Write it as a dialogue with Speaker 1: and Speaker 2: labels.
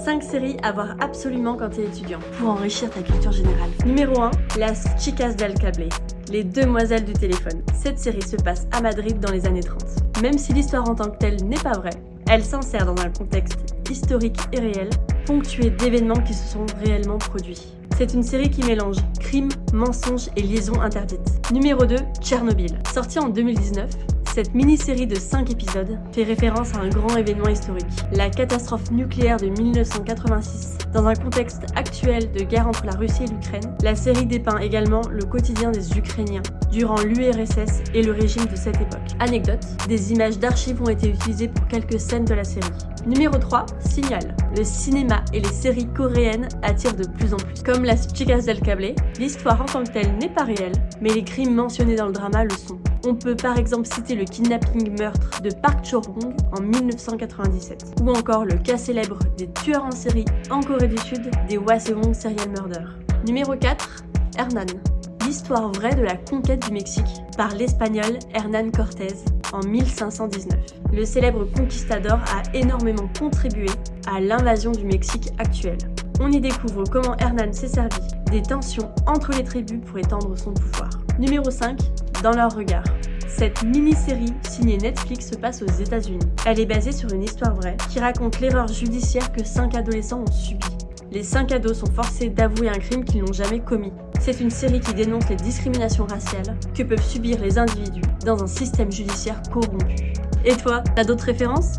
Speaker 1: 5 séries à voir absolument quand t'es étudiant, pour enrichir ta culture générale. Numéro 1, Las Chicas del Cable, les demoiselles du téléphone. Cette série se passe à Madrid dans les années 30. Même si l'histoire en tant que telle n'est pas vraie, elle s'insère dans un contexte historique et réel, ponctué d'événements qui se sont réellement produits. C'est une série qui mélange crime, mensonges et liaisons interdites. Numéro 2, Tchernobyl. Sortie en 2019, cette mini-série de 5 épisodes fait référence à un grand événement historique, la catastrophe nucléaire de 1986. Dans un contexte actuel de guerre entre la Russie et l'Ukraine, la série dépeint également le quotidien des Ukrainiens durant l'URSS et le régime de cette époque. Anecdote, des images d'archives ont été utilisées pour quelques scènes de la série. Numéro 3, Signal. Le cinéma et les séries coréennes attirent de plus en plus. Comme Las Chicas del Cable, l'histoire en tant que telle n'est pas réelle, mais les crimes mentionnés dans le drama le sont. On peut par exemple citer le kidnapping-meurtre de Park Cho-bong en 1997, ou encore le cas célèbre des tueurs en série en Corée du Sud, des Hwasong serial murder. Numéro 4, Hernán. L'histoire vraie de la conquête du Mexique par l'espagnol Hernán Cortés en 1519. Le célèbre conquistador a énormément contribué à l'invasion du Mexique actuel. On y découvre comment Hernán s'est servi des tensions entre les tribus pour étendre son pouvoir. Numéro 5, Dans leur regard. Cette mini-série signée Netflix se passe aux États-Unis. Elle est basée sur une histoire vraie qui raconte l'erreur judiciaire que 5 adolescents ont subie. Les 5 ados sont forcés d'avouer un crime qu'ils n'ont jamais commis. C'est une série qui dénonce les discriminations raciales que peuvent subir les individus dans un système judiciaire corrompu. Et toi, t'as d'autres références ?